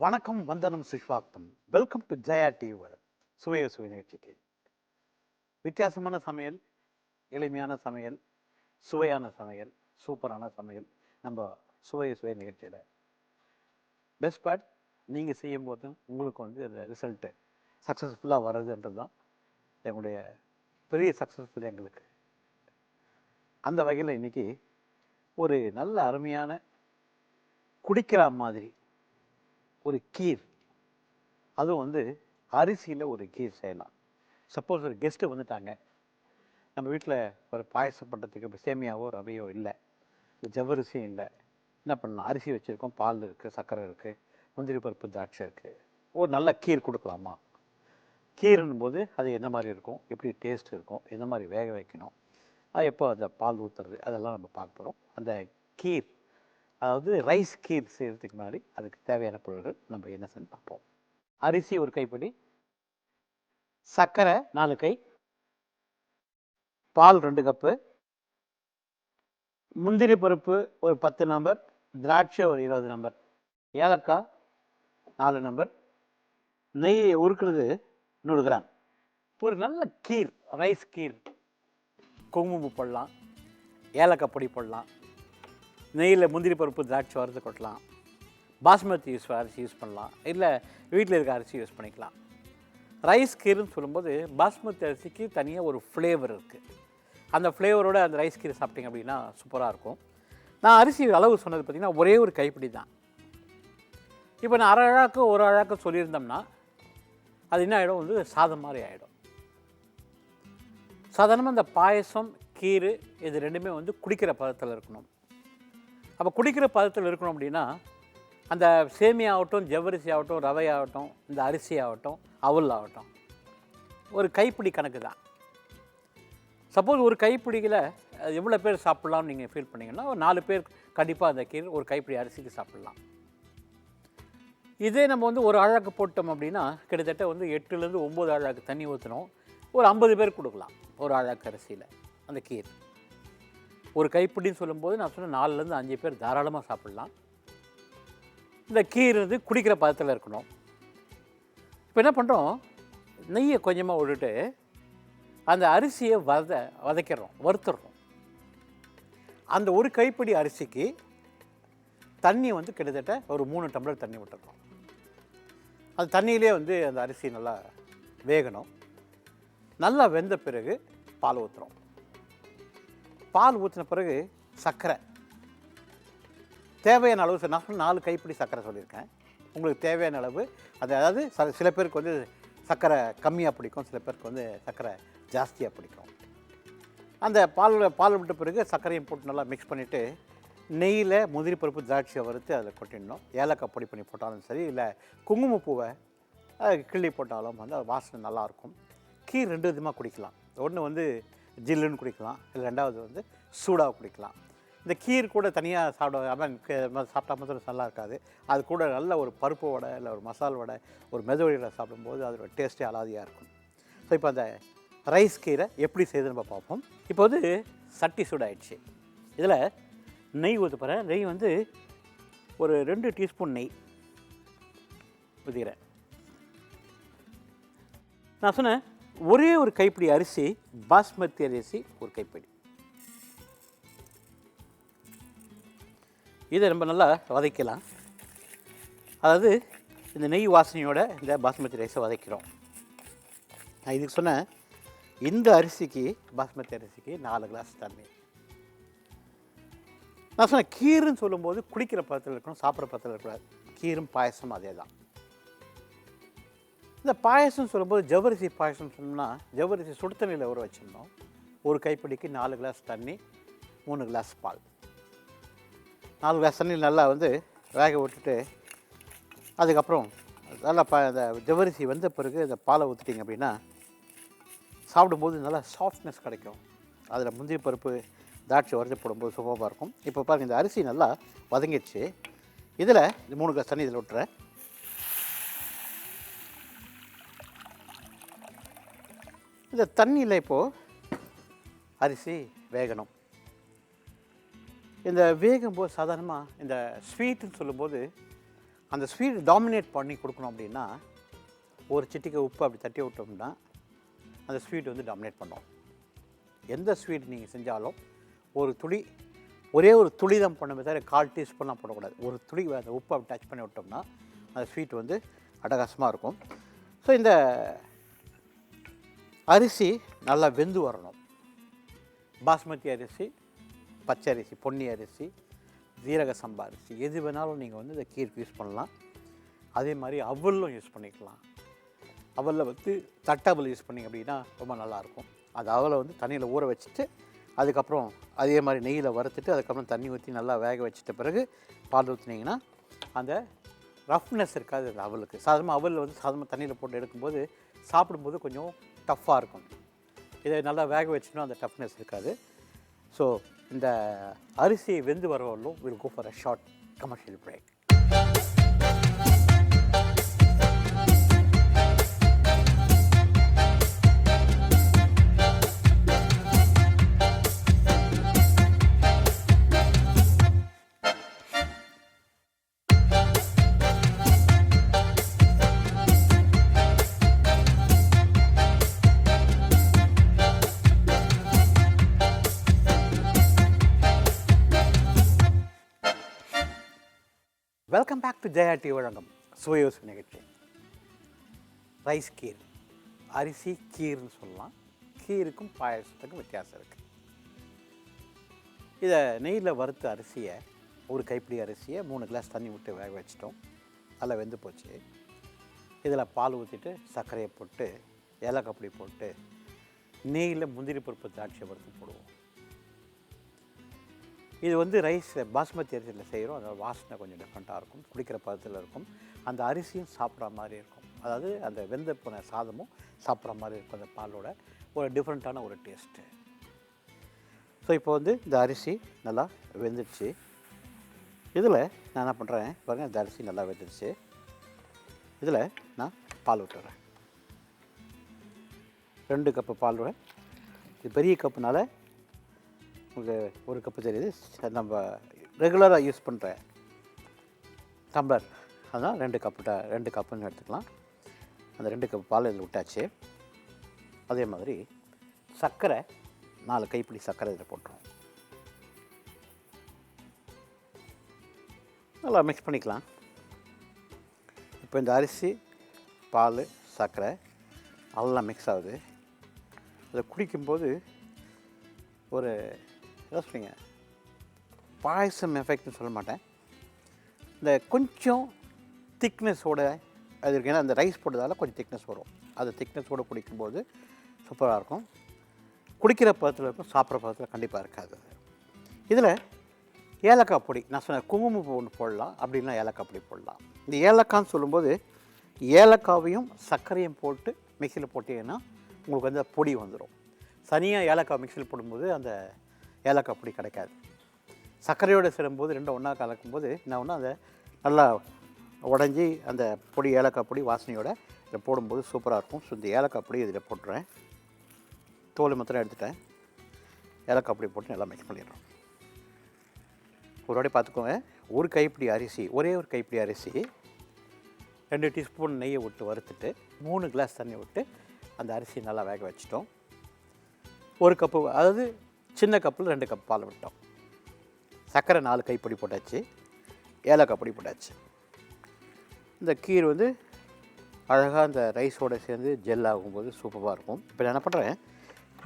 வணக்கம், வந்தனம், சுஷ்வாக்தம். Welcome to Jaya TV. சுவைய சுவை நிகழ்ச்சிக்கு வித்தியாசமான சமையல், எளிமையான சமையல், சுவையான சமையல், சூப்பரான சமையல். நம்ம சுவைய சுவை நிகழ்ச்சியில் பெஸ்ட் பார்ட் நீங்கள் செய்யும்போது உங்களுக்கு வந்து அந்த ரிசல்ட்டு சக்ஸஸ்ஃபுல்லாக வர்றதுன்றது தான் எங்களுடைய பெரிய சக்ஸஸ்ஃபுல் எங்களுக்கு. அந்த வகையில் இன்னைக்கு ஒரு நல்ல அருமையான குடிக்கிற மாதிரி ஒரு கீர், அதுவும் வந்து அரிசியில் ஒரு கீர் செய்யலாம். சப்போஸ் ஒரு கெஸ்ட்டு வந்துட்டாங்க, நம்ம வீட்டில் ஒரு பாயசம் பண்ணுறதுக்கு இப்போ சேமியாவோ ரவையோ இல்லை, ஜவ்வரிசியும் இல்லை, என்ன பண்ணலாம்? அரிசி வச்சுருக்கோம், பால் இருக்குது, சர்க்கரை இருக்குது, முந்திரி பருப்பு, திராட்சை இருக்குது. ஒரு நல்ல கீர் கொடுக்கலாமா? கீருன்னும் போது அது என்ன மாதிரி இருக்கும், எப்படி டேஸ்ட் இருக்கும், எந்த மாதிரி வேக வைக்கணும், அது எப்போ அந்த பால் ஊற்றுறது, அதெல்லாம் நம்ம பார்க்க போகிறோம். அந்த கீர், அதாவது ரைஸ் கீர் செய்கிறதுக்கு முன்னாடி அதுக்கு தேவையான பொருட்கள் நம்ம என்ன செஞ்சு பார்ப்போம். அரிசி ஒரு கைப்பிடி, சர்க்கரை 4 கை, பால் 2 கப்பு, முந்திரி பருப்பு ஒரு 10 நம்பர், திராட்சை ஒரு 20 நம்பர், ஏலக்காய் 4 நம்பர், நெய்யை உருக்குறது 100 கிராம். ஒரு நல்ல கீர், ரைஸ் கீர், குங்குமப்பூ போடலாம், ஏலக்காய் பொடி போடலாம், நெய்யில் முந்திரி பருப்பு திராட்சை வறுத்து கொட்டலாம், பாஸ்மதி அரிசி யூஸ் பண்ணலாம், இல்லை வீட்டில் இருக்க அரிசி யூஸ் பண்ணிக்கலாம். ரைஸ் கீருன்னு சொல்லும்போது பாஸ்மதி அரிசிக்கு தனியாக ஒரு ஃப்ளேவர் இருக்குது. அந்த ஃப்ளேவரோட அந்த ரைஸ் கீரை சாப்பிட்டிங்க அப்படின்னா சூப்பராக இருக்கும். நான் அரிசி அளவு சொன்னது பார்த்திங்கன்னா ஒரே ஒரு கைப்பிடி தான். இப்போ நான் அரை அழாக்கு ஒரு அழாக்கு சொல்லியிருந்தோம்னா அது என்ன ஆகிடும், வந்து சாதம் மாதிரி ஆகிடும். சாதாரணமாக இந்த பாயசம், கீரு இது ரெண்டுமே வந்து குடிக்கிற பதத்தில் இருக்கணும். அப்போ குடிக்கிற பதத்தில் இருக்கணும் அப்படின்னா அந்த சேமியா ஆகட்டும், ஜவ்வரிசி ஆகட்டும், ரவை ஆகட்டும், இந்த அரிசி ஆகட்டும், அவல் ஆகட்டும், ஒரு கைப்பிடி கணக்கு தான். சப்போஸ் ஒரு கைப்பிடியில் எவ்வளோ பேர் சாப்பிட்லாம்னு நீங்கள் ஃபீல் பண்ணிங்கன்னா ஒரு 4 பேர் கண்டிப்பாக அந்த கீரை ஒரு கைப்பிடி அரிசிக்கு சாப்பிட்லாம். இதே நம்ம வந்து ஒரு அழாக்கு போட்டோம் அப்படின்னா கிட்டத்தட்ட வந்து 8லேருந்து 9 அழாக்கு தண்ணி ஊற்றணும். ஒரு 50 பேர் கொடுக்கலாம் ஒரு அழாக்கு அரிசியில் அந்த கீரை. ஒரு கைப்பிடின்னு சொல்லும்போது நான் சொன்ன 4லேருந்து 5 பேர் தாராளமாக சாப்பிட்லாம். இந்த கீர் வந்து குடிக்கிற பதத்தில் இருக்கணும். இப்போ என்ன பண்ணுறோம், நெய்யை கொஞ்சமாக விட்டுட்டு அந்த அரிசியை வதக்கிடுறோம், வறுத்துடுறோம். அந்த ஒரு கைப்பிடி அரிசிக்கு தண்ணி வந்து கிட்டத்தட்ட ஒரு 3 டம்ளர் தண்ணி விட்டுறோம். அந்த தண்ணியிலே வந்து அந்த அரிசி நல்லா வேகணும். நல்லா வெந்த பிறகு பால் ஊற்றுறோம். பால் ஊற்றின பிறகு சர்க்கரை தேவையான அளவு, நான் 4 கைப்பிடி சர்க்கரை சொல்லியிருக்கேன். உங்களுக்கு தேவையான அளவு அது, அதாவது சில பேருக்கு வந்து சர்க்கரை கம்மியாக பிடிக்கும், சில பேருக்கு வந்து சர்க்கரை ஜாஸ்தியாக பிடிக்கும். அந்த பால் விட்ட பிறகு சர்க்கரையும் போட்டு நல்லா மிக்ஸ் பண்ணிவிட்டு நெய்யில் முந்திரி பருப்பு திராட்சையை வறுத்து அதில் கொட்டிடணும். ஏலக்காய் பொடி பண்ணி போட்டாலும் சரி, இல்லை குங்குமப்பூவை கிள்ளி போட்டாலும் வந்து வாசனை நல்லாயிருக்கும். கீர் 2 விதமாக குடிக்கலாம். ஒன்று வந்து ஜில்லுன்னு குடிக்கலாம், இல்லை 2வது வந்து சூடாக குடிக்கலாம். இந்த கீர் கூட தனியாக சாப்பிட்டா மட்டும் நல்லா இருக்காது. அது கூட நல்ல ஒரு பருப்பு வடை, இல்லை ஒரு மசால் வடை, ஒரு மெதுவடையில் சாப்பிடும்போது அதோட டேஸ்ட்டே அலாதியாக இருக்கும். ஸோ இப்போ அந்த ரைஸ் கீரை எப்படி செய்யுதுன்னு நம்ம பார்ப்போம். இப்போ வந்து சட்டி சூடாயிடுச்சு. இதில் நெய் ஊற்ற போகிறேன். நெய் வந்து ஒரு 2 டீஸ்பூன் நெய் ஊற்றிக்கிறேன். நான் சொன்னேன் ஒரே ஒரு கைப்பிடி அரிசி, பாஸ்மதி அரிசி ஒரு கைப்பிடி. இதை நம்ம நல்லா வதக்கலாம். அதாவது இந்த நெய் வாசனையோட இந்த பாஸ்மதி ரைஸை வதக்கிறோம். நான் இதுக்கு சொன்னேன், இந்த அரிசிக்கு, பாஸ்மதி அரிசிக்கு 4 கிளாஸ் தண்ணி. நான் சொன்னேன் கீருன்னு சொல்லும்போது குடிக்கிற பதத்தில் இருக்கணும், சாப்பிட்ற பதத்தில் இருக்கக்கூடாது. கீரும் பாயசம் அதே தான். இந்த பாயசம் சொல்லும்போது ஜவ்வரிசி பாயசம் சொன்னோம்னா ஜவ்வரிசி சுடு தண்ணியில் ஊற வச்சிடணும். ஒரு கைப்பிடிக்கு 4 கிளாஸ் தண்ணி, 3 கிளாஸ் பால். 4 கிளாஸ் தண்ணியில் நல்லா வந்து வேக விட்டுட்டு அதுக்கப்புறம் நல்லா அந்த ஜவ்வரிசி வந்த பிறகு அந்த பாலை ஊற்றிட்டிங்க அப்படின்னா சாப்பிடும்போது நல்லா சாஃப்ட்னஸ் கிடைக்கும். அதில் முந்திரி பருப்பு திராட்சை வறுத்து போடும்போது சூப்பராக இருக்கும். இப்போ பாருங்கள், இந்த அரிசி நல்லா வதங்கிடுச்சு. இதில் 3 கிளாஸ் தண்ணி இதில் விட்டுறேன். இந்த தண்ணியில் இப்போது அரிசி வேகணும். இந்த வேகும்போது சாதாரணமாக இந்த ஸ்வீட்டுன்னு சொல்லும்போது அந்த ஸ்வீட் டாமினேட் பண்ணி கொடுக்கணும் அப்படின்னா ஒரு சிட்டிக்கை உப்பு அப்படி தட்டி விட்டோம்னா அந்த ஸ்வீட் வந்து டாமினேட் பண்ணும். எந்த ஸ்வீட் நீங்கள் செஞ்சாலும் ஒரு துளி, ஒரே ஒரு துளி தான் பண்ணுமே தவிர 1/4 டீஸ்பூன்லாம் போடக்கூடாது. ஒரு துளி அந்த உப்பு அப்படி டச் பண்ணி விட்டோம்னா அந்த ஸ்வீட் வந்து அட்டகாசமாக இருக்கும். ஸோ இந்த அரிசி நல்லா வெந்து வரணும். பாஸ்மதி அரிசி, பச்சை அரிசி, பொன்னி அரிசி, ஜீரக சம்பா அரிசி எது வேணாலும் நீங்கள் வந்து இந்த கீருக்கு யூஸ் பண்ணலாம். அதே மாதிரி அவலும் யூஸ் பண்ணிக்கலாம். அவலில் வந்து தட்டவல் யூஸ் பண்ணிங்க அப்படின்னா ரொம்ப நல்லாயிருக்கும். அந்த அவலை வந்து தண்ணியில் ஊற வச்சுட்டு அதுக்கப்புறம் அதே மாதிரி நெய்யில் வறுத்துட்டு அதுக்கப்புறம் தண்ணி ஊற்றி நல்லா வேக வச்சிட்ட பிறகு பால் ஊற்றினீங்கன்னா அந்த ரஃப்னஸ் இருக்காது அந்த அவலுக்கு. சாதாரணமாக அவலில் வந்து சாதாரணமாக தண்ணியில் போட்டு எடுக்கும்போது சாப்பிடும்போது கொஞ்சம் டஃப்பாக இருக்கும். இதை நல்லா வேக வச்சுன்னா அந்த டஃப்னஸ் இருக்காது. ஸோ இந்த அரிசியை வெந்து வரவர்களும் will go for a short commercial break. Welcome back to Jaya TV வழங்கும் சுவையோசு நிகழ்ச்சி. ரைஸ் கீர், அரிசி கீர்னு சொல்லலாம். கீருக்கும் பாயசத்துக்கும் வித்தியாசம் இருக்குது. இதை நெய்யில் வறுத்த அரிசியை, ஒரு கைப்பிடி அரிசியை 3 கிளாஸ் தண்ணி விட்டு வேக வச்சிட்டோம். நல்லா வெந்து போச்சு. இதில் பால் ஊற்றிட்டு சர்க்கரையை போட்டு ஏலக்காய் பொடி போட்டு நெய்யில் முந்திரி பருப்பு திராட்சை வறுத்து போடுவோம். இது வந்து ரைஸ் பாஸ்மதி அரிசியில் செய்கிறோம். அதோட வாசனை கொஞ்சம் டிஃப்ரெண்ட்டாக இருக்கும். குடிக்கிற பதத்தில் இருக்கும். அந்த அரிசியும் சாப்பிட்ற மாதிரி இருக்கும். அதாவது அந்த வெந்த போன சாதமும் சாப்பிட்ற மாதிரி இருக்கும். அந்த பாலோட ஒரு டிஃப்ரெண்ட்டான ஒரு டேஸ்ட்டு. ஸோ இப்போ வந்து இந்த அரிசி நல்லா வெந்துடுச்சு. இதில் நான் என்ன பண்ணுறேன் பாருங்கள், இந்த அரிசி நல்லா வெந்துடுச்சு. இதில் நான் பால் விட்டுறேன். 2 கப்பு பால் விட. இது பெரிய கப்புனால உங்களுக்கு 1 கப்பு தெரியுது. நம்ம ரெகுலராக யூஸ் பண்ணுற டம்ளர் அதனால் 2 கப்புன்னு எடுத்துக்கலாம். அந்த 2 கப்பு பால் இதில் விட்டாச்சு. அதே மாதிரி சர்க்கரை 4 கைப்பிடி சர்க்கரை இதில் போட்டுருவோம். நல்லா மிக்ஸ் பண்ணிக்கலாம். இப்போ இந்த அரிசி, பால், சர்க்கரை நல்லா மிக்ஸ் ஆகுது. அதை குடிக்கும்போது ஒரு என்ன சொல்லுங்க, பாயசம் எஃபெக்ட்னு சொல்ல மாட்டேன், இந்த கொஞ்சம் திக்னஸோடு அது இருக்குது. ஏன்னா அந்த ரைஸ் போட்டதால் கொஞ்சம் திக்னஸ் வரும். அது திக்னஸோடு குடிக்கும்போது சூப்பராக இருக்கும். குடிக்கிற பதத்தில் இருக்கும், சாப்பிட்ற பதத்தில் கண்டிப்பாக இருக்காது. இதில் ஏலக்காய் பொடி, நான் சொன்ன குங்குமப்பூ ஒன்று போடலாம், அப்படின்னா ஏலக்காய் பொடி போடலாம். இந்த ஏலக்கான்னு சொல்லும்போது ஏலக்காவையும் சர்க்கரையும் போட்டு மிக்சியில் போட்டிங்கன்னா உங்களுக்கு வந்து பொடி வந்துடும். தனியாக ஏலக்காய் மிக்சியில் போடும்போது அந்த ஏலக்காய் பொடி கிடைக்காது. சர்க்கரையோடு சேரும்போது 2 ஒன்றா கலக்கும்போது என்ன ஒன்று அதை நல்லா உடஞ்சி அந்த பொடி ஏலக்காய் பொடி வாசனையோடு இதில் போடும்போது சூப்பராக இருக்கும். ஸோ இந்த ஏலக்காய் பொடி இதில் போட்டுறேன். தோல் மாத்திரம் எடுத்துட்டேன். ஏலக்காய் பொடி போட்டு நல்லா மிக்ஸ் பண்ணிடுறோம். ஒரு வாட்டி பார்த்துக்கோங்க. ஒரு கைப்பிடி அரிசி, ஒரே ஒரு கைப்பிடி அரிசி 2 டீஸ்பூன் நெய்யை விட்டு வறுத்துட்டு 3 கிளாஸ் தண்ணி விட்டு அந்த அரிசி நல்லா வேக வச்சிட்டோம். 1 கப்பு, அதாவது சின்ன கப்பில் 2 கப் பால் விட்டோம். சர்க்கரை 4 கைப்பொடி போட்டாச்சு. ஏலக்காய் பொடி போட்டாச்சு. இந்த கீர் வந்து அழகாக அந்த ரைஸோடு சேர்ந்து ஜெல் ஆகும்போது சூப்பராக இருக்கும். இப்போ நான் என்ன பண்ணுறேன்,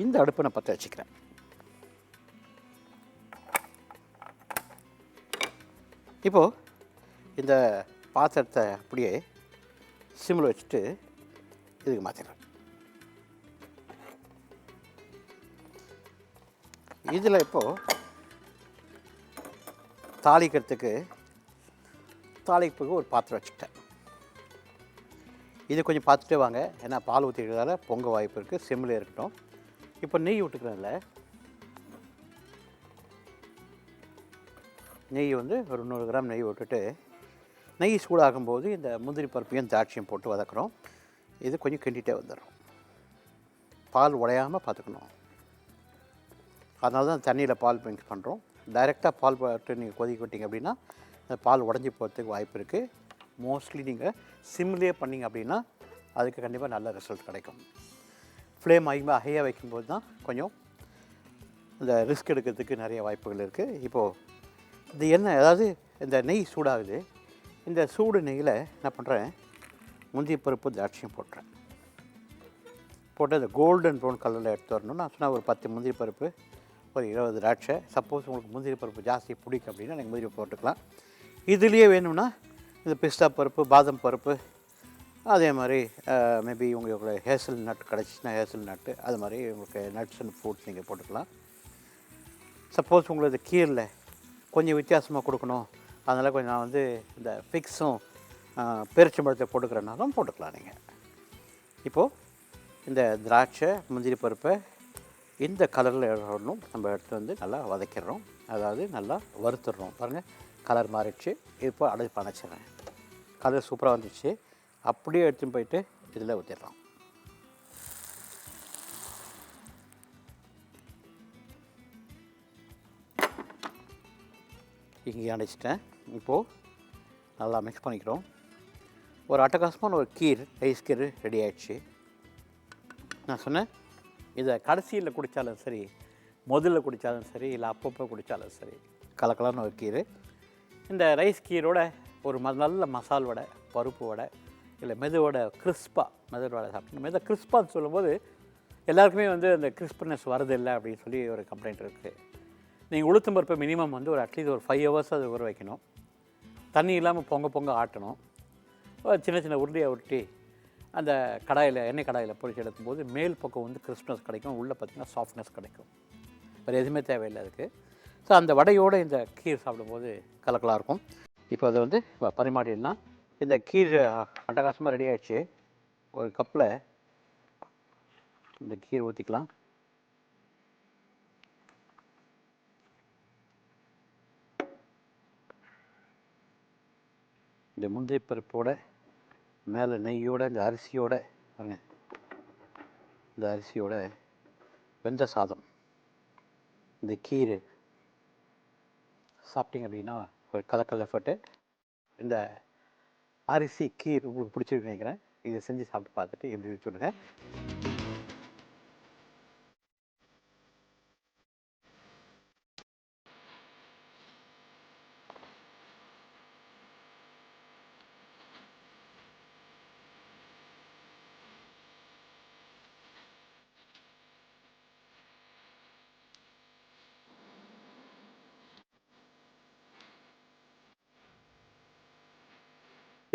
இந்த அடுப்பை நான் பற்ற வச்சுக்கிறேன். இப்போது இந்த பாத்திரத்தை அப்படியே சிம்மில் வச்சுட்டு இதுக்கு மாற்றிடுறேன். இதில் இப்போது தாளிப்புக்கு ஒரு பாத்திரம் வச்சுக்கிட்டேன். இது கொஞ்சம் பார்த்துட்டே வாங்க, ஏன்னா பால் ஊற்றிக்கிறதால பொங்க வாய்ப்பு இருக்குது. சிம்மில் இருக்கட்டும். இப்போ நெய் விட்டுக்கிறதில்ல. நெய் வந்து ஒரு 100 கிராம் நெய் விட்டுட்டு, நெய் சூடாகும்போது இந்த முந்திரி பருப்பையும் திராட்சையும் போட்டு வதக்குறோம். இது கொஞ்சம் கிண்டிகிட்டே வந்துடும். பால் உடையாமல் பார்த்துக்கணும். அதனால தான் தண்ணியில் பால் மிக்ஸ் பண்ணுறோம். டைரெக்டாக பால் போட்டு நீங்கள் கொதிக்க விட்டிங்க அப்படின்னா அந்த பால் உடஞ்சி போகிறதுக்கு வாய்ப்பு இருக்குது. மோஸ்ட்லி நீங்கள் சிம்லேயே பண்ணிங்க அப்படின்னா அதுக்கு கண்டிப்பாக நல்ல ரிசல்ட் கிடைக்கும். ஃப்ளேம் ஹையாக வைக்கும்போது தான் கொஞ்சம் இந்த ரிஸ்க் எடுக்கிறதுக்கு நிறைய வாய்ப்புகள் இருக்குது. இப்போது இது என்ன, அதாவது இந்த நெய் சூடாகுது. இந்த சூடு நெய்யில் என்ன பண்ணுறேன், முந்திரி பருப்பு திராட்சையும் போட்டுறேன். போட்டு அந்த கோல்டன் ப்ரௌன் கலரில் எடுத்து வரணும். நான் சொன்னால் ஒரு 10 முந்திரி பருப்பு, ஒரு 20 திராட்சை. சப்போஸ் உங்களுக்கு முந்திரி பருப்பு ஜாஸ்தி பிடிக்கும் அப்படின்னா நீங்கள் முந்திரி போட்டுக்கலாம். இதுலேயே வேணும்னா இந்த பிஸ்தா பருப்பு, பாதாம் பருப்பு, அதே மாதிரி மேபி உங்களுக்கு ஹேசல் நட் கிடச்சிச்சின்னா ஹேசல் நட்டு, அது மாதிரி உங்களுக்கு நட்ஸ் அண்ட் ஃப்ரூட்ஸ் நீங்கள் போட்டுக்கலாம். சப்போஸ் உங்களுக்கு கீரில் கொஞ்சம் வித்தியாசமாக கொடுக்கணும், அதனால் கொஞ்சம் நான் வந்து இந்த ஃபிக்ஸும் பேரிச்சம்பழத்தை போட்டுக்கிறனாலும் போட்டுக்கலாம் நீங்கள். இப்போது இந்த திராட்சை முந்திரி பருப்பை இந்த கலரில் வரணும் நம்ம எடுத்து வந்து நல்லா வதக்கிடுறோம், அதாவது நல்லா வறுத்துடுறோம். பாருங்கள் கலர் மாறிடுச்சு. இப்போ அடுப்பு அணைச்சிடுறேன். கலர் சூப்பராக வந்துடுச்சு. அப்படியே எடுத்துன்னு போயிட்டு இதில் ஊற்றிடுறோம். இங்கே அணைச்சிட்டேன். இப்போது நல்லா மிக்ஸ் பண்ணிக்கிறோம். ஒரு அட்டகாசமான ஒரு கீர், ஐஸ் கீர் ரெடி ஆகிடுச்சு. நான் சொன்னேன் இதை கடைசியில் குடித்தாலும் சரி, முதல்ல குடித்தாலும் சரி, இல்லை அப்பப்போ குடித்தாலும் சரி, கலக்கலான ஒரு கீர். இந்த ரைஸ் கீரோட ஒரு நல்ல மசால் வடை, பருப்பு வடை, இல்லை மெது வடை, கிறிஸ்பாக மெது வடை சாப்பிட்டு மெது கிறிஸ்பான்னு சொல்லும்போது எல்லாருக்குமே வந்து அந்த கிறிஸ்பினஸ் வரதில்லை அப்படின்னு சொல்லி ஒரு கம்ப்ளைண்ட் இருக்குது. நீங்கள் உளுத்தம் பருப்பை மினிமம் வந்து ஒரு அட்லீஸ்ட் ஒரு 5 hours அது ஊற வைக்கணும். தண்ணி இல்லாமல் பொங்க ஆட்டணும். சின்ன சின்ன உருண்டையாக உருட்டி அந்த கடாயில், எண்ணெய் கடாயில் பொரிச்சு எடுக்கும்போது மேல் பக்கம் வந்து கிறிஸ்பினஸ் கிடைக்கும், உள்ளே பார்த்திங்கன்னா சாஃப்ட்னஸ் கிடைக்கும். வேறு எதுவுமே தேவையில்லை அதுக்கு. ஸோ அந்த வடையோடு இந்த கீர் சாப்பிடும்போது கலக்கலாக இருக்கும். இப்போ அதை வந்து பரிமாறிடலாம். இந்த கீர் அட்டகாசமாக ரெடி ஆகிடுச்சு. ஒரு கப்பில் இந்த கீர் ஊற்றிக்கலாம். இந்த முந்திரி பருப்போட மேலே நெய்யோட இந்த அரிசியோட பாருங்க, இந்த அரிசியோட வெந்த சாதம், இந்த கீரை சாப்பிட்டீங்க அப்படின்னா ஒரு கலக்கல் எஃபர்ட்டு. இந்த அரிசி கீர் உங்களுக்கு பிடிச்சிருக்கு நினைக்கிறேன். இதை செஞ்சு சாப்பிட்டு பார்த்துட்டு எப்படி சொல்லுங்க.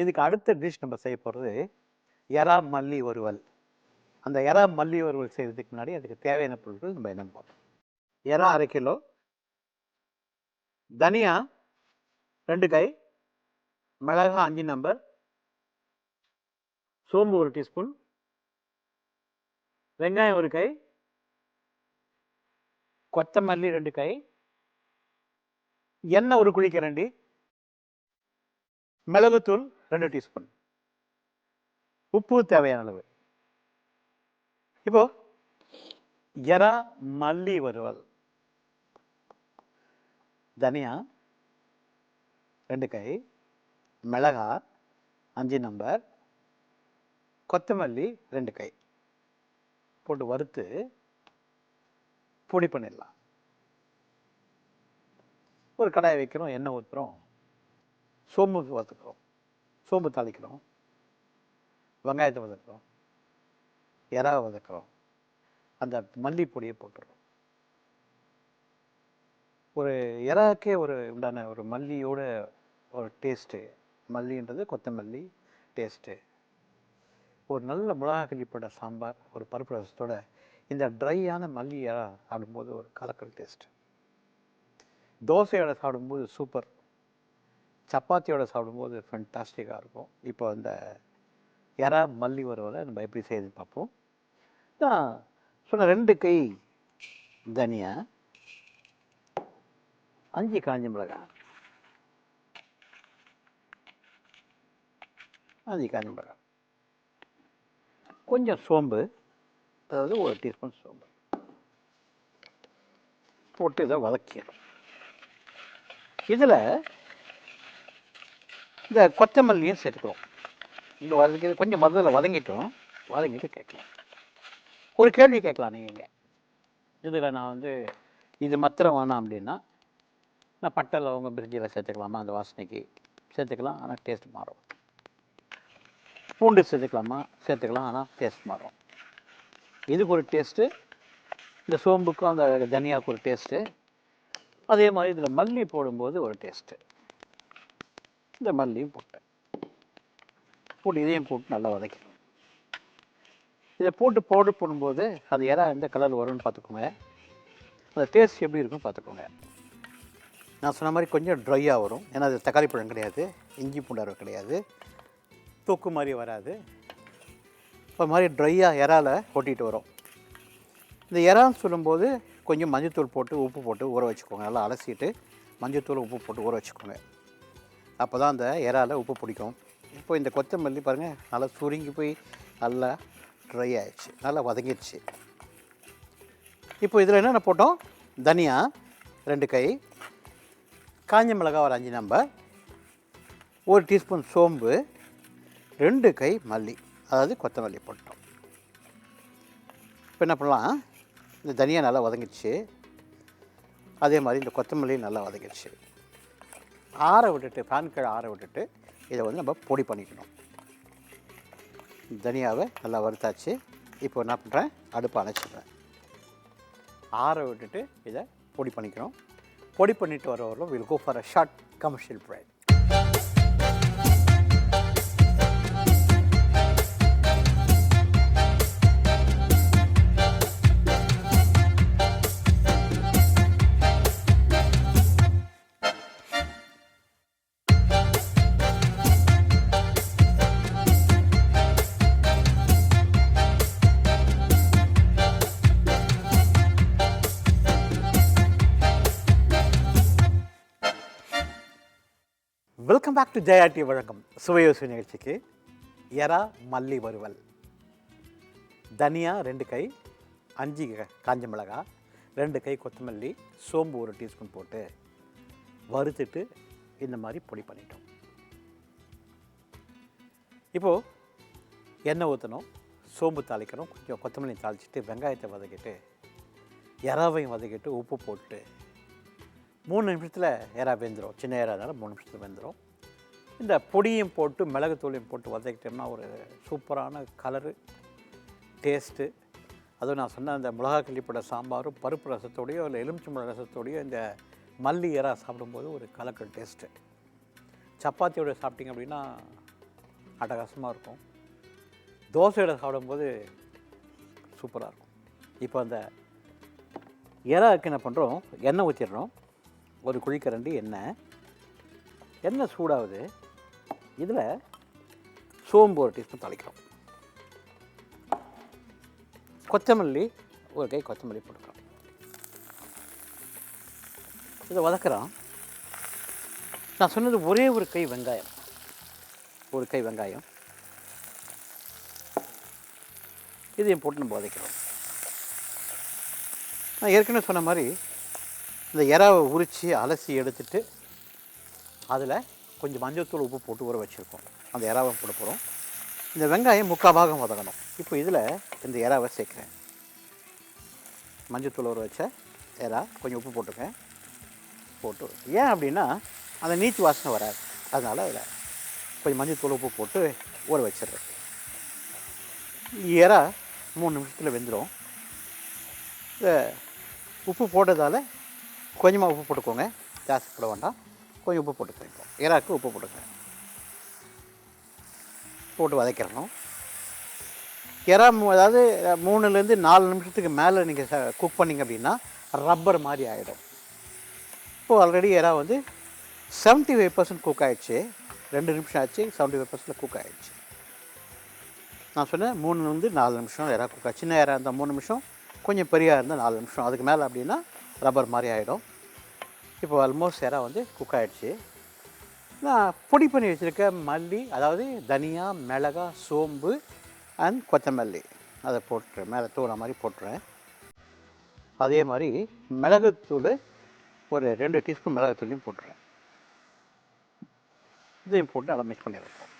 இதுக்கு அடுத்த டிஷ் நம்ம செய்ய போகிறது எறா மல்லி வறுவல். அந்த எறா மல்லி வறுவல் செய்கிறதுக்கு முன்னாடி அதுக்கு தேவையான பொருட்கள் நம்ம என்னென்னு பார்ப்போம். எறா 1/2 கிலோ, தனியா 2 கை, மிளகாய் 5 நம்பர், சோம்பு 1 டீஸ்பூன், வெங்காயம் 1 கை, கொத்தமல்லி 2 கை, எண்ணெய் 1 குழிக்கரண்டி, மிளகுத்தூள் 2 டீஸ்பூன், உப்பு தேவையான அளவு. இப்போ எறா மல்லி வறுவல். தனியா 2 கை, மிளகாய் 5 நம்பர், கொத்தமல்லி 2 கை போட்டு வறுத்து பொடி பண்ணிடலாம். ஒரு கடாயை வைக்கிறோம், எண்ணெய் ஊற்றுறோம், சோம்பு வறுத்துக்கிறோம், சோம்பு தாளிக்கிறோம், வெங்காயத்தை வதக்குறோம், எறாவை வதக்குறோம், அந்த மல்லி பொடியை போட்டுறோம். ஒரு எறாக்கே ஒரு உண்டான ஒரு மல்லியோட ஒரு டேஸ்ட்டு, மல்லின்றது கொத்தமல்லி டேஸ்ட்டு, ஒரு நல்ல மிளகா கிள்ளிப்போட சாம்பார், ஒரு பருப்பு ரசத்தோட இந்த ட்ரையான மல்லி எறா சாப்பிடும்போது ஒரு கலக்கல் டேஸ்ட். தோசையோட சாப்பிடும்போது சூப்பர், சப்பாத்தியோட சாப்பிடும்போது ஃபென்டாஸ்டிக்காக இருக்கும். இப்போ இந்த எறா மல்லி வறுவலை நம்ம எப்படி செய்யுதுன்னு பார்ப்போம். நான் சொன்ன 2 கை தனியா, 5 காஞ்ச மிளகாய், 5 காஞ்ச மிளகாய், கொஞ்சம் சோம்பு, அதாவது 1 டீஸ்பூன் சோம்பு போட்டு இதை வதக்கிடும். இதில் இந்த கொத்தமல்லியும் சேர்த்துக்கிறோம். இந்த வதக்கி கொஞ்சம் முதல்ல வதங்கிட்டோம். வதங்கிட்டு கேட்கலாம். ஒரு கேள்வி கேட்கலாம் நீங்கள். இதில் நான் வந்து இது மாத்திரம் வேணாம் அப்படின்னா நான் பட்டை லவங்க பிரிஞ்சியில் சேர்த்துக்கலாமா? அந்த வாசனைக்கு சேர்த்துக்கலாம், ஆனால் டேஸ்ட் மாறும். பூண்டு சேர்த்துக்கலாமா? சேர்த்துக்கலாம், ஆனால் டேஸ்ட் மாறும். இதுக்கு ஒரு டேஸ்ட்டு, இந்த சோம்புக்கும் அந்த தனியாவுக்கு ஒரு டேஸ்ட்டு. அதே மாதிரி இதில் மல்லி போடும்போது ஒரு டேஸ்ட்டு. இந்த மல்லியும் போட்டேன். போட்டு இதையும் போட்டு நல்லா வதக்கணும். இதை போட்டு பவுடர் போடும்போது அது எறா எந்த கலர் வரும்னு பார்த்துக்கோங்க. அந்த டேஸ்ட் எப்படி இருக்குன்னு பார்த்துக்கோங்க. நான் சொன்ன மாதிரி கொஞ்சம் ட்ரையாக வரும். ஏன்னா அது தக்காளி பழம் கிடையாது, இஞ்சி பூண்டு கிடையாது, தொக்கு மாதிரி வராது. ஒரு மாதிரி ட்ரையாக இறால கொட்டிகிட்டு வரும். இந்த இறான்னு சொல்லும்போது கொஞ்சம் மஞ்சத்தூள் போட்டு உப்பு போட்டு ஊற வச்சுக்கோங்க. நல்லா அலசிட்டு மஞ்சத்தூள் உப்பு போட்டு ஊற வச்சுக்கோங்க. அப்போ தான் அந்த இறால உப்பு பிடிக்கும். இப்போ இந்த கொத்தமல்லி பாருங்கள், நல்லா சுருங்கி போய் நல்லா ட்ரை ஆகிடுச்சு, நல்லா வதங்கிடுச்சு. இப்போ இதில் என்னென்ன போட்டோம்? தனியா 2 கை, காஞ்ச மிளகாய் ஒரு 5 நம்பர், 1 டீஸ்பூன் சோம்பு, 2 கை மல்லி, அதாவது கொத்தமல்லி போட்டோம். இப்போ என்ன பண்ணலாம்? இந்த தனியா நல்லா வதங்கிடுச்சு. அதே மாதிரி இந்த கொத்தமல்லியும் நல்லா வதங்கிடுச்சு. ஆற விட்டுட்டு, ஃபேன் கீழே ஆற விட்டுட்டு இதை வந்து நம்ம பொடி பண்ணிக்கணும். தனியாவை நல்லா வறுத்தாச்சு. இப்போ என்ன பண்ணுறேன்? அடுப்பை அணைச்சிடுறேன். ஆற விட்டுட்டு இதை பொடி பண்ணிக்கணும். பொடி பண்ணிட்டு வரவர்களும் will go for a short commercial break. Welcome back to Jaya TV வழக்கம் சுவையோசு நிகழ்ச்சிக்கு. எறா மல்லி வறுவல், தனியா 2 கை, 5 காஞ்ச மிளகாய், 2 கை கொத்தமல்லி, சோம்பு 1 டீஸ்பூன் போட்டு வறுத்துட்டு இந்த மாதிரி பொடி பண்ணிட்டோம். இப்போது எண்ணெய் ஊற்றணும், சோம்பு தாளிக்கணும், கொஞ்சம் கொத்தமல்லி தாளிச்சிட்டு வெங்காயத்தை வதக்கிட்டு எறாவையும் வதக்கிட்டு உப்பு போட்டு 3 நிமிஷத்தில் எறா வெந்துடும். சின்ன எறானால 3 நிமிஷத்தில் வெந்துடும். இந்த பொடியும் போட்டு மிளகுத்தூளையும் போட்டு வதக்கிட்டோம்னா ஒரு சூப்பரான கலரு, டேஸ்ட்டு. அதுவும் நான் சொன்ன அந்த மிளகா கிள்ளிப்பட சாம்பாரும் பருப்பு ரசத்தோடையோ இல்லை எலுமிச்சம்பழ ரசத்தோடையோ இந்த மல்லி எறா சாப்பிடும்போது ஒரு கலக்கல் டேஸ்ட்டு. சப்பாத்தியோட சாப்பிட்டிங்க அப்படின்னா அட்டகாசமாக இருக்கும். தோசையோட சாப்பிடும்போது சூப்பராக இருக்கும். இப்போ அந்த எறாவுக்கு என்ன பண்ணுறோம்? எண்ணெய் ஊற்றிடுறோம். ஒரு குழிக்கரண்டி எண்ணெய் சூடாகுது. இதில் சோம்பு 1 டீஸ்பூன் தாளிக்கிறோம். கொத்தமல்லி 1 கை கொத்தமல்லி போட்டுக்கிறோம். இதை வதக்குறோம். நான் சொன்னது ஒரே ஒரு கை வெங்காயம், 1 கை வெங்காயம், இதையும் போட்டு நம்ம வதக்கிறோம். நான் ஏற்கனவே சொன்ன மாதிரி இந்த எறாவை உரித்து அலசி எடுத்துட்டு அதில் கொஞ்சம் மஞ்சள்தூள் உப்பு போட்டு ஊற வச்சுருக்கோம். அந்த எறாவை போட போகிறோம். இந்த வெங்காயம் 3/4 பாகம் வதக்கணும். இப்போ இதில் இந்த எறாவை சேர்க்குறேன். மஞ்சள்தூள் ஊற வச்ச எறா, கொஞ்சம் உப்பு போட்டுக்கேன். போட்டு ஏன் அப்படின்னா அந்த நீச்சு வாசனை வராது, அதனால் அதில் கொஞ்சம் மஞ்சள்தூள் உப்பு போட்டு ஊற வச்சிடுறேன். எறா 3 நிமிஷத்தில் வெந்துடும். இந்த உப்பு போட்டதால் கொஞ்சமாக உப்பு போட்டுக்கோங்க, ஜாஸ்தி போட வேண்டாம். கொஞ்சம் உப்பு போட்டுக்கோங்க. எறாக்கு உப்பு போட்டுக்கோங்க. போட்டு வதக்கிடணும். எறா அதாவது 3லேருந்து 4 நிமிஷத்துக்கு மேலே நீங்கள் குக் பண்ணிங்க அப்படின்னா ரப்பர் மாதிரி ஆகிடும். இப்போது ஆல்ரெடி எறா வந்து 75% குக் ஆகிடுச்சு. 2 நிமிஷம் ஆச்சு, 75% குக் ஆகிடுச்சு. நான் சொன்னேன் 3லேருந்து 4 நிமிஷம் எறா குக் ஆச்சு. சின்ன எறா இருந்தால் 3 நிமிஷம், கொஞ்சம் பெரியா இருந்தால் 4 நிமிஷம். அதுக்கு மேலே அப்படின்னா ரப்பர் மாதிரி ஆகிடும். இப்போ ஆல்மோஸ்ட் எறா வந்து குக் ஆகிடுச்சு. நான் பொடி பண்ணி வச்சுருக்க மல்லி, அதாவது தனியா, மிளகாய், சோம்பு அண்ட் கொத்தமல்லி அதை போட்டுறேன். மேலே தூளை மாதிரி போட்டுறேன். அதே மாதிரி மிளகுத்தூள் ஒரு 2 டீஸ்பூன் மிளகுத்தூளையும் போட்டுறேன். இதையும் போட்டு நல்லா மிக்ஸ் பண்ணி வைப்போம்.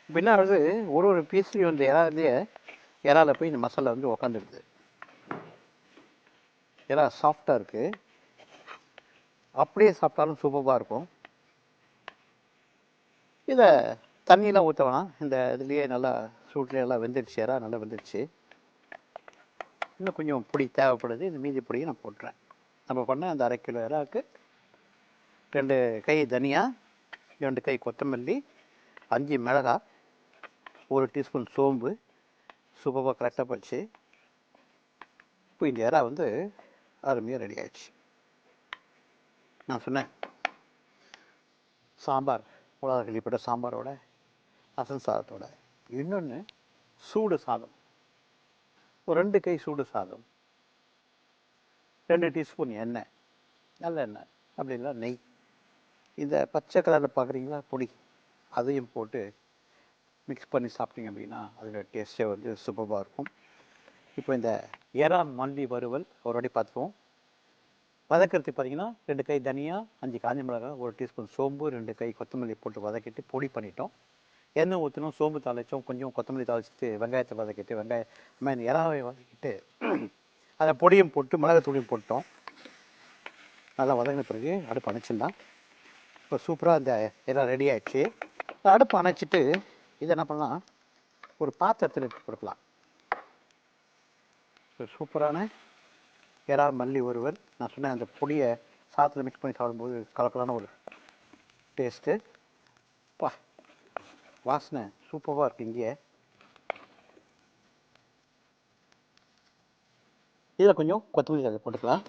இப்போ என்ன ஆகுது, ஒரு பீஸ்லையும் வந்து இறால போய் இந்த மசாலா வந்து உக்காந்துடுது. இறா சாஃப்டாக இருக்குது. அப்படியே சாப்பிட்டாலும் சூப்பராக இருக்கும். இதை தண்ணியெலாம் ஊற்ற வேணாம். இந்த இதுலேயே நல்லா சூட்லேயே நல்லா வெந்துடுச்சு. இறா நல்லா வெந்துடுச்சு. இன்னும் கொஞ்சம் பொடி தேவைப்படுது. இந்த மீதி பொடியை நான் போட்டுறேன். நம்ம பண்ண அந்த 1/2 கிலோ இறாவுக்கு 2 கை தனியா, 2 கை கொத்தமல்லி, 5 மிளகாய், 1 டீஸ்பூன் சோம்பு, சூப்பராக கரெக்டாக போச்சு. இப்போ இந்த இறா வந்து அருமையாக ரெடி ஆகிடுச்சு. நான் சொன்னேன் சாம்பார், மிளகா கிள்ளிப்பட்ட சாம்பாரோட, ரசம் சாதத்தோட, இன்னொன்று சூடு சாதம், ஒரு 2 கை சூடு சாதம், 2 டீஸ்பூன் எண்ணெய், நல்ல எண்ணெய், அப்படி இல்லை நெய், இந்த பச்சை கலரில் பார்க்குறீங்களா பொடி, அதையும் போட்டு மிக்ஸ் பண்ணி சாப்பிட்டீங்க அப்படின்னா அதோட டேஸ்ட்டே வந்து சூப்பராக இருக்கும். இப்போ இந்த இறா மல்லி வறுவல் ஒரு வாட்டி பார்த்துப்போம். வதக்கிறதுக்கு பார்த்தீங்கன்னா 2 கை தனியா, 5 காஞ்ச மிளகாய், 1 டீஸ்பூன் சோம்பு, 2 கை கொத்தமல்லி போட்டு வதக்கிட்டு பொடி பண்ணிட்டோம். எண்ணெய் ஊற்றணும், சோம்பு தாளித்தோம், கொஞ்சம் கொத்தமல்லி தாளிச்சிட்டு வெங்காயத்தை வதக்கிட்டு இந்த இறாவை வதக்கிட்டு அதை பொடியும் போட்டு மிளகாத்தூளியும் போட்டோம். நல்லா வதங்கின பிறகு அடுப்பு அணைச்சிடலாம். இப்போ சூப்பராக இந்த இறா ரெடி ஆகிடுச்சு. அடுப்பு அணைச்சிட்டு இதை என்ன பண்ணலாம், ஒரு பாத்திரத்தில் எடுத்து கொடுக்கலாம். சூப்பரான இறா மல்லி வறுவல். நான் சொன்னேன் அந்த பொடியை சாதத்தில் மிக்ஸ் பண்ணி சாப்பிடும்போது கலக்கலான ஒரு டேஸ்ட்டு. வாசனை சூப்பராக இருக்குது. இங்கே இதில் கொஞ்சம் கொத்தமல்லி தழை போட்டுக்கலாம்.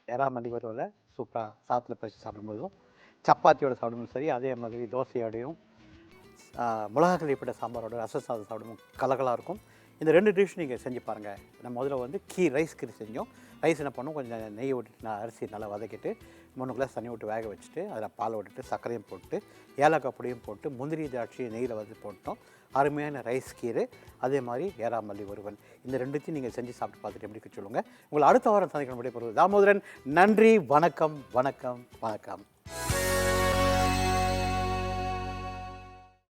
இறா மல்லி வறுவலை சூப்பராக சாதத்தில் பறித்து சாப்பிடும்போதும், சப்பாத்தியோடு சாப்பிடும்போதும் சரி, அதே மாதிரி தோசையோடையும், மிளகா கிள்ளிப்பட்ட சாம்பாரோட, ரசம் சாதம் சாப்பிடும்போது கலகலாக இருக்கும். இந்த 2 டிஷ் நீங்கள் செஞ்சு பாருங்கள். நம்ம முதல்ல வந்து ரைஸ் கீரை செஞ்சோம். ரைஸ் என்ன பண்ணோம், கொஞ்சம் நெய் விட்டுட்டு அரிசி நல்லா வதக்கிட்டு 3 கிளாஸ் தண்ணி விட்டு வேக வச்சுட்டு அதில் பால் விட்டுட்டு சர்க்கரையும் போட்டு ஏலக்காய் பொடியும் போட்டு முந்திரி திராட்சை நெய்யில் வந்து போட்டோம். அருமையான ரைஸ் கீரை, அதே மாதிரி இறா மல்லி வறுவல். இந்த 2த்தையும் நீங்கள் செஞ்சு சாப்பிட்டு பார்த்துட்டு எப்படி சொல்லுங்கள். உங்களை அடுத்த வாரம் சந்திக்க முடிய போகிறது தாமோதரன். நன்றி, வணக்கம், வணக்கம், வணக்கம்.